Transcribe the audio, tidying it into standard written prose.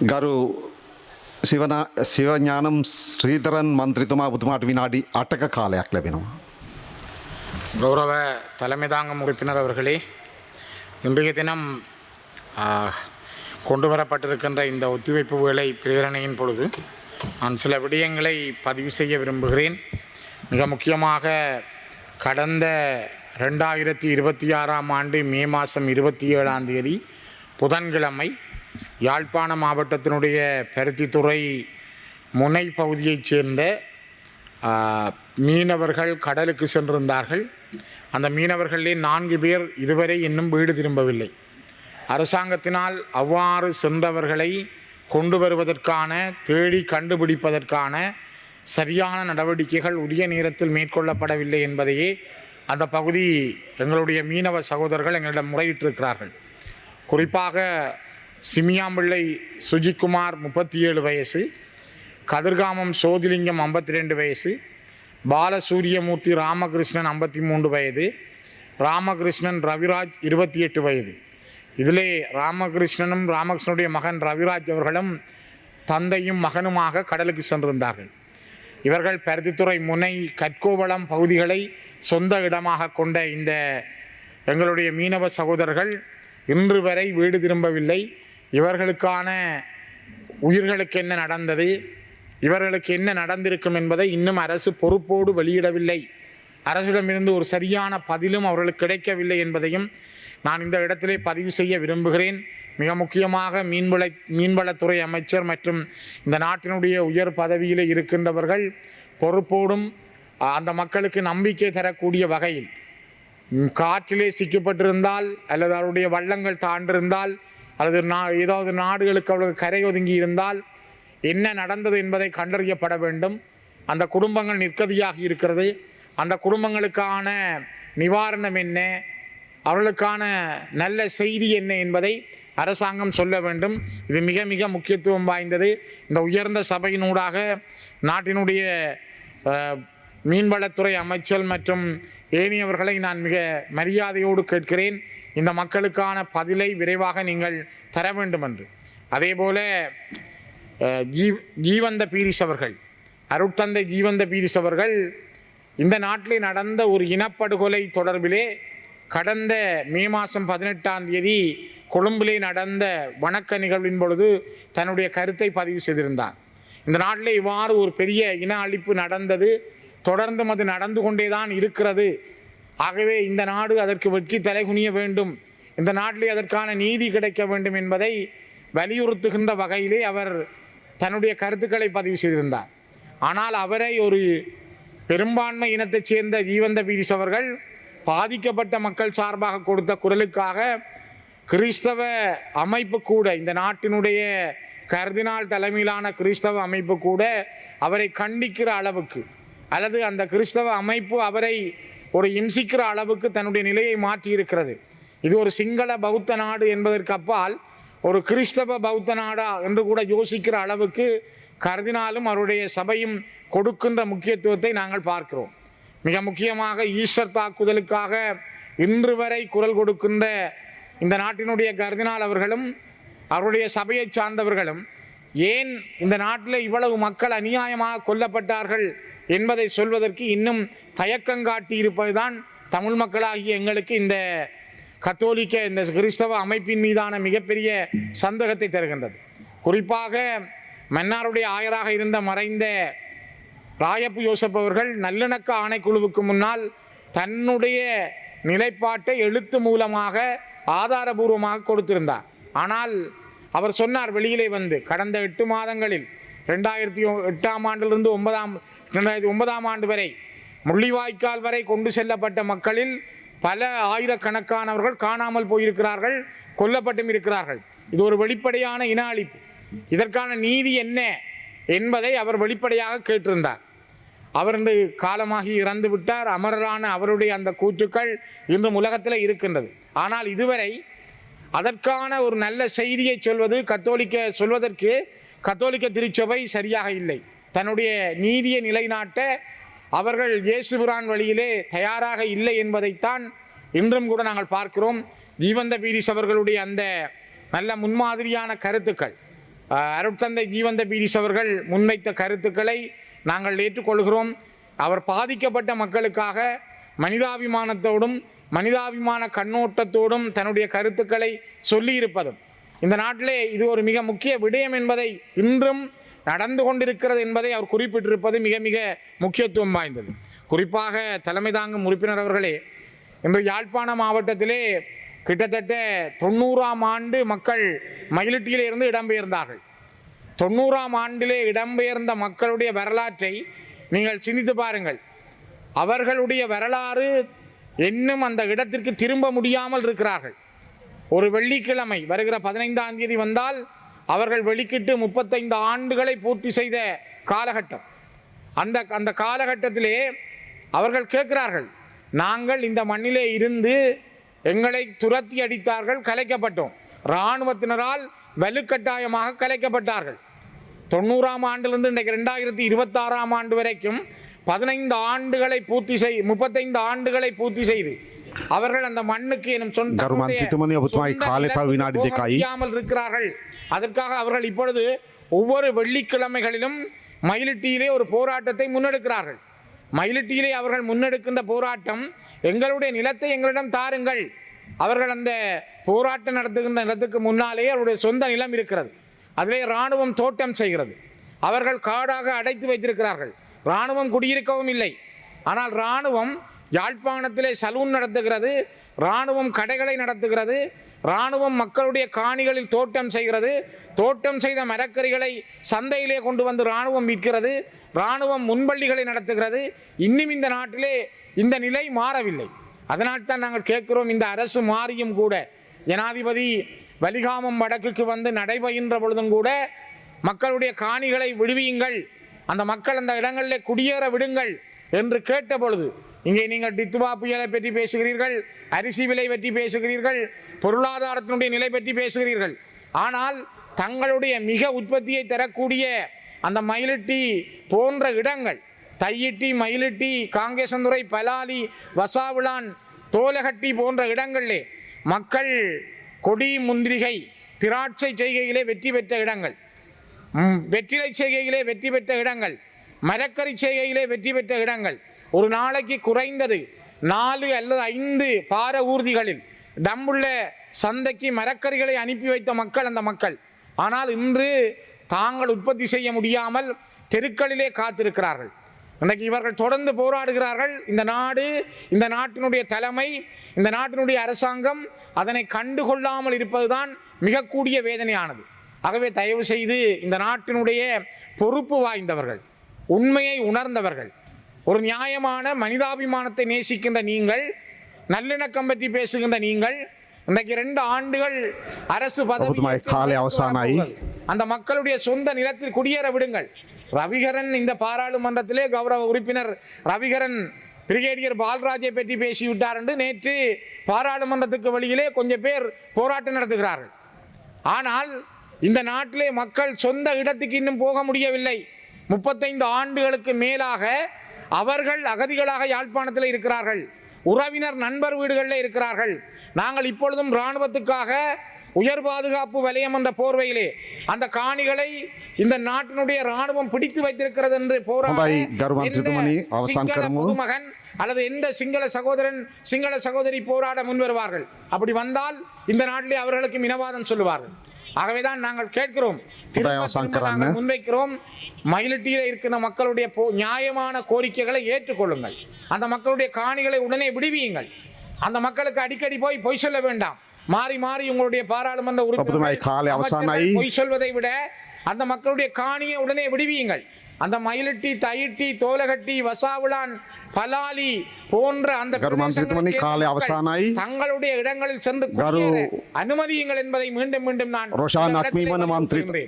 ගරු සිවඥානම් ශ්‍රීතරන් මන්ත්‍රිතුමා පුතුමාට විනාඩි 8ක කාලයක් ලැබෙනවා. கௌரவ தலைமை தாங்கும் உறுப்பினர் அவர்களே, இன்றைய தினம் கொண்டு வரப்பட்டிருக்கின்ற இந்த ஒத்திவைப்பு வேலை பிரேரணையின் பொழுது நான் சில விடயங்களை பதிவு செய்ய விரும்புகிறேன். மிக முக்கியமாக கடந்த 2026ஆம் ஆண்டு மே மாதம் 27ஆம் தேதி புதன்கிழமை யாழ்ப்பாண மாவட்டத்தினுடைய பருத்தித்துறை முனை பகுதியைச் சேர்ந்த மீனவர்கள் கடலுக்கு சென்றிருந்தார்கள். அந்த மீனவர்களிலே 4 பேர் இதுவரை இன்னும் வீடு திரும்பவில்லை. அரசாங்கத்தினால் அவ்வாறு சென்றவர்களை கொண்டு வருவதற்கான, தேடி கண்டுபிடிப்பதற்கான சரியான நடவடிக்கைகள் உரிய நேரத்தில் மேற்கொள்ளப்படவில்லை என்பதையே அந்த பகுதி எங்களுடைய மீனவ சகோதரர்கள் எங்களிடம் முறையிட்டிருக்கிறார்கள். குறிப்பாக சிமியாம்பிள்ளை சுஜிக்குமார் 37 வயசு, கதிர்காமம் சோதிலிங்கம் 52 வயசு, பாலசூரியமூர்த்தி ராமகிருஷ்ணன் 53 வயது, ராமகிருஷ்ணன் ரவிராஜ் 28 வயது. இதிலே ராமகிருஷ்ணனும் ராமகிருஷ்ணனுடைய மகன் ரவிராஜ் அவர்களும் தந்தையும் மகனுமாக கடலுக்கு சென்றிருந்தார்கள். இவர்கள் பருத்தித்துறை முனை கற்கோவளம் பகுதிகளை சொந்த இடமாக கொண்ட இந்த எங்களுடைய மீனவ சகோதரர்கள் இன்று வரை வீடு திரும்பவில்லை. இவர்களுக்கான உயிர்களுக்கு என்ன நடந்தது, இவர்களுக்கு என்ன நடந்திருக்கும் என்பதை இன்னும் அரசு பொறுப்போடு வெளியிடவில்லை. அரசிடமிருந்து ஒரு சரியான பதிலும் அவர்களுக்கு கிடைக்கவில்லை என்பதையும் நான் இந்த இடத்திலே பதிவு செய்ய விரும்புகிறேன். மிக முக்கியமாக மீன்வளத்துறை அமைச்சர் மற்றும் இந்த நாட்டினுடைய உயர் பதவியில் இருக்கின்றவர்கள் பொறுப்போடும் அந்த மக்களுக்கு நம்பிக்கை தரக்கூடிய வகையில் காற்றிலே சிக்கப்பட்டிருந்தால் அல்லது அவருடைய வள்ளங்கள் தாண்டிருந்தால் அல்லது ஏதாவது நாடுகளுக்கு அவர்களுக்கு கரை ஒதுங்கி இருந்தால் என்ன நடந்தது என்பதை கண்டறியப்பட வேண்டும். அந்த குடும்பங்கள் நிற்கதியாகி இருக்கிறது. அந்த குடும்பங்களுக்கான நிவாரணம் என்ன, அவர்களுக்கான நல்ல செய்தி என்ன என்பதை அரசாங்கம் சொல்ல வேண்டும். இது மிக மிக முக்கியத்துவம் வாய்ந்தது. இந்த உயர்ந்த சபையினூடாக நாட்டினுடைய மீன்வளத்துறை அமைச்சர் மற்றும் ஏனையவர்களை நான் மிக மரியாதையோடு கேட்கிறேன், இந்த மக்களுக்கான பதிலை விரைவாக நீங்கள் தர வேண்டும் என்று. அதேபோல ஜீவந்த பீரிஸ் அவர்கள், அருட்தந்தை ஜீவந்த பீரிஸ் அவர்கள் இந்த நாட்டிலே நடந்த ஒரு இனப்படுகொலை தொடர்பிலே கடந்த மே மாதம் 18ஆம் தேதி கொழும்பிலே நடந்த வணக்க நிகழ்வின் பொழுது தன்னுடைய கருத்தை பதிவு செய்திருந்தார். இந்த நாட்டிலே இவ்வாறு ஒரு பெரிய இன அழிப்பு நடந்தது, தொடர்ந்தும் அது நடந்து கொண்டே தான் இருக்கிறது. ஆகவே இந்த நாடு அதற்கு வெட்கி தலைகுனிய வேண்டும், இந்த நாட்டிலே அதற்கான நீதி கிடைக்க வேண்டும் என்பதை வலியுறுத்துகின்ற வகையிலே அவர் தன்னுடைய கருத்துக்களை பதிவு செய்திருந்தார். ஆனால் அவரை ஒரு பெரும்பான்மை இனத்தைச் சேர்ந்த ஜீவந்த பீரிஸ் அவர்கள் பாதிக்கப்பட்ட மக்கள் சார்பாக கொடுத்த குரலுக்காக கிறிஸ்தவ அமைப்பு கூட, இந்த நாட்டினுடைய கர்தினால் தலைமையிலான கிறிஸ்தவ அமைப்பு கூட அவரை கண்டிக்கிற அளவுக்கு, அல்லது அந்த கிறிஸ்தவ அமைப்பு அவரை ஒரு இம்சிக்கிற அளவுக்கு தன்னுடைய நிலையை மாற்றியிருக்கிறது. இது ஒரு சிங்கள பௌத்த நாடு என்பதற்கு அப்பால் ஒரு கிறிஸ்தவ பௌத்த நாடா என்று கூட யோசிக்கிற அளவுக்கு கர்தினாலும் அவருடைய சபையும் கொடுக்கின்ற முக்கியத்துவத்தை நாங்கள் பார்க்கிறோம். மிக முக்கியமாக ஈஸ்டர் தாக்குதலுக்காக இன்று வரை குரல் கொடுக்கின்ற இந்த நாட்டினுடைய கர்தினால் அவர்களும் அவருடைய சபையை சார்ந்தவர்களும் ஏன் இந்த நாட்டில் இவ்வளவு மக்கள் அநியாயமாக கொல்லப்பட்டார்கள் என்பதை சொல்வதற்கு இன்னும் தயக்கங்காட்டி இருப்பதுதான் தமிழ் மக்களாகிய எங்களுக்கு இந்த கத்தோலிக்க இந்த கிறிஸ்தவ அமைப்பின் மீதான மிகப்பெரிய சந்தேகத்தை தருகின்றது. குறிப்பாக மன்னாருடைய ஆயராக இருந்த மறைந்த ராயப்பு யோசப் அவர்கள் நல்லிணக்க ஆணைக்குழுவுக்கு முன்னால் தன்னுடைய நிலைப்பாட்டை எழுத்து மூலமாக ஆதாரபூர்வமாக கொடுத்திருந்தார். ஆனால் அவர் சொன்னார் வெளியிலே வந்து, கடந்த 8 மாதங்களில் 2008ஆம் ஆண்டிலிருந்து 2009ஆம் ஆண்டு வரை முள்ளிவாய்க்கால் வரை கொண்டு செல்லப்பட்ட மக்களில் பல ஆயிரக்கணக்கானவர்கள் காணாமல் போயிருக்கிறார்கள், கொல்லப்பட்டும் இருக்கிறார்கள். இது ஒரு வெளிப்படையான இன அழிப்பு. இதற்கான நீதி என்ன என்பதை அவர் வெளிப்படையாக கேட்டிருந்தார். அவர் இன்று காலமாகி இறந்து விட்டார். அமரரான அவருடைய அந்த கூற்றுக்கள் இன்றும் உலகத்தில் இருக்கின்றது. ஆனால் இதுவரை அதற்கான ஒரு நல்ல செய்தியை சொல்வதற்கு கத்தோலிக்க திருச்சபை சரியாக இல்லை. தன்னுடைய நீதியை நிலைநாட்ட அவர்கள் இயேசுபிரான் வழியிலே தயாராக இல்லை என்பதைத்தான் இன்றும் கூட நாங்கள் பார்க்கிறோம். ஜீவந்த பீரிஸ் அவர்களுடைய அந்த நல்ல முன்மாதிரியான கருத்துக்கள், அருட்தந்தை ஜீவந்த பீரிஸ் அவர்கள் முன்வைத்த கருத்துக்களை நாங்கள் ஏற்றுக்கொள்கிறோம். அவர் பாதிக்கப்பட்ட மக்களுக்காக மனிதாபிமானத்தோடும் மனிதாபிமான கண்ணோட்டத்தோடும் தன்னுடைய கருத்துக்களை சொல்லியிருப்பதும் இந்த நாட்டிலே இது ஒரு மிக முக்கிய விடயம் என்பதை இன்றும் நடந்து கொண்டிருக்கிறது என்பதை அவர் குறிப்பிட்டிருப்பது மிக மிக முக்கியத்துவம் வாய்ந்தது. குறிப்பாக தலைமை தாங்கும் உறுப்பினர் அவர்களே, இன்று யாழ்ப்பாண மாவட்டத்திலே கிட்டத்தட்ட 90ஆம் ஆண்டு மக்கள் மயிலிட்டியிலே இருந்து இடம்பெயர்ந்தார்கள். 90ஆம் ஆண்டிலே இடம்பெயர்ந்த மக்களுடைய வரலாற்றை நீங்கள் சிந்தித்து பாருங்கள். அவர்களுடைய வரலாறு இன்னும் அந்த இடத்திற்கு திரும்ப முடியாமல் இருக்கிறார்கள். ஒரு வெள்ளிக்கிழமை வருகிற 15ஆம் தேதி வந்தால் அவர்கள் வெளிக்கிட்டு 35 ஆண்டுகளை பூர்த்தி செய்த காலகட்டம். அந்த காலகட்டத்திலே அவர்கள் கேட்கிறார்கள், நாங்கள் இந்த மண்ணிலே இருந்து எங்களை துரத்தி அடித்தார்கள், கலைக்கப்பட்டோம். இராணுவத்தினரால் வலுக்கட்டாயமாக கலைக்கப்பட்டார்கள். 90ஆம் ஆண்டிலிருந்து இன்றைக்கு 2026ஆம் ஆண்டு வரைக்கும் 15 ஆண்டுகளை 35 ஆண்டுகளை பூர்த்தி செய்து அவர்கள் அந்த மண்ணுக்கு எனும் சொல்லாமல் இருக்கிறார்கள். அதற்காக அவர்கள் இப்பொழுது ஒவ்வொரு வெள்ளிக்கிழமைகளிலும் மயிலிட்டியிலே ஒரு போராட்டத்தை முன்னெடுக்கிறார்கள். மயிலிட்டியிலே அவர்கள் முன்னெடுக்கின்ற போராட்டம், எங்களுடைய நிலத்தை எங்களிடம் தாருங்கள். அவர்கள் அந்த போராட்டம் நடத்துகின்ற நிலத்துக்கு முன்னாலேயே அவருடைய சொந்த நிலம் இருக்கிறது. அதிலே இராணுவம் தோட்டம் செய்கிறது. அவர்கள் காடாக அடைத்து வைத்திருக்கிறார்கள். இராணுவம் குடியிருக்கவும் இல்லை. ஆனால் இராணுவம் யாழ்ப்பாணத்திலே சலூன் நடத்துகிறது, இராணுவம் கடைகளை நடத்துகிறது, இராணுவம் மக்களுடைய காணிகளில் தோட்டம் செய்கிறது. தோட்டம் செய்த மரக்கறிகளை சந்தையிலே கொண்டு வந்து இராணுவம் விற்கிறது. இராணுவம் முன்பள்ளிகளை நடத்துகிறது. இன்னும் இந்த நாட்டிலே இந்த நிலை மாறவில்லை. அதனால்தான் நாங்கள் கேட்கிறோம், இந்த அரசு மாறியும் கூட ஜனாதிபதி வலிகாமம் வடக்குக்கு வந்து நடைபெறுகின்ற பொழுதும் கூட மக்களுடைய காணிகளை விடுவியுங்கள், அந்த மக்கள் அந்த இடங்களில் குடியேற விடுங்கள் என்று கேட்ட பொழுது, இங்கே நீங்கள் டித்துவா புயலை பற்றி பேசுகிறீர்கள், அரிசி விலை பற்றி பேசுகிறீர்கள், பொருளாதாரத்தினுடைய நிலை பற்றி பேசுகிறீர்கள். ஆனால் தங்களுடைய மிக உற்பத்தியை தரக்கூடிய அந்த மயிலிட்டி போன்ற இடங்கள், தையிட்டி, மயிலிட்டி, காங்கேசந்துறை, பலாலி, வசாவிளான், தோலகட்டி போன்ற இடங்களிலே மக்கள் கொடி, முந்திரிகை, திராட்சை செய்கையிலே வெற்றி பெற்ற இடங்கள், வெற்றிலை செய்கையிலே வெற்றி பெற்ற இடங்கள், மரக்கறி செய்கையிலே வெற்றி பெற்ற இடங்கள், ஒரு நாளைக்கு குறைந்தது 4 அல்லது 5 பார ஊர்திகளில் டம்புள்ள சந்தைக்கு மரக்கறிகளை அனுப்பி வைத்த மக்கள் அந்த மக்கள். ஆனால் இன்று தாங்கள் உற்பத்தி செய்ய முடியாமல் தெருக்களிலே காத்திருக்கிறார்கள். இன்றைக்கு இவர்கள் தொடர்ந்து போராடுகிறார்கள். இந்த நாடு, இந்த நாட்டினுடைய தலைமை, இந்த நாட்டினுடைய அரசாங்கம் அதனை கண்டுகொள்ளாமல் இருப்பதுதான் மிக கூடிய வேதனையானது. ஆகவே தயவு செய்து இந்த நாட்டினுடைய பொறுப்பு வாய்ந்தவர்கள், உண்மையை உணர்ந்தவர்கள், ஒரு நியாயமான மனிதாபிமானத்தை நேசிக்கின்ற நீங்கள், நல்லிணக்கம் பற்றி பேசுகின்ற நீங்கள், இன்றைக்கு 2 ஆண்டுகள் அரசு பதவி அந்த மக்களுடைய சொந்த நிலத்தில் குடியேற விடுங்கள். ரவிகரன் இந்த பாராளுமன்றத்திலே கௌரவ உறுப்பினர் ரவிகரன் பிரிகேடியர் பால்ராஜை பற்றி பேசிவிட்டார் என்று நேற்று பாராளுமன்றத்துக்கு வெளியிலே கொஞ்சம் பேர் போராட்டம் நடத்துகிறார்கள். ஆனால் இந்த நாட்டிலே மக்கள் சொந்த இடத்துக்கு இன்னும் போக முடியவில்லை. 35 ஆண்டுகளுக்கு மேலாக அவர்கள் அகதிகளாக யாழ்ப்பாணத்தில் இருக்கிறார்கள். உறவினர் நண்பர் வீடுகளில் இருக்கிறார்கள். நாங்கள் இப்பொழுதும் இராணுவத்துக்காக உயர் பாதுகாப்பு வலயம் என்ற போர்வையிலே அந்த காணிகளை இந்த நாட்டினுடைய இராணுவம் பிடித்து வைத்திருக்கிறது என்று மகன் அல்லது எந்த சிங்கள சகோதரன், சிங்கள சகோதரி போராட முன்வருவார்கள். அப்படி வந்தால் இந்த நாட்டிலே அவர்களுக்கு இனவாதம் சொல்லுவார்கள். ஆகவேதான் நாங்கள் கேட்கிறோம், முன்வைக்கிறோம், மயிலிட்டியில் இருக்கிற மக்களுடைய நியாயமான கோரிக்கைகளை ஏற்றுக்கொள்ளுங்கள். அந்த மக்களுடைய காணிகளை உடனே விடுவியுங்கள். அந்த மக்களுக்கு அடிக்கடி போய் பொய் சொல்ல வேண்டாம். மாறி மாறி உங்களுடைய பாராளுமன்ற உறுப்பினர்கள் பொய் சொல்வதை விட அந்த மக்களுடைய காணியை உடனே விடுவியுங்கள். அந்த மயிலிட்டி, தையிட்டி, தோலகட்டி, வசாவிளான், பலாலி போன்ற அந்த தங்களுடைய இடங்களில் சென்று அனுமதியுங்கள் என்பதை மீண்டும் மீண்டும் நான்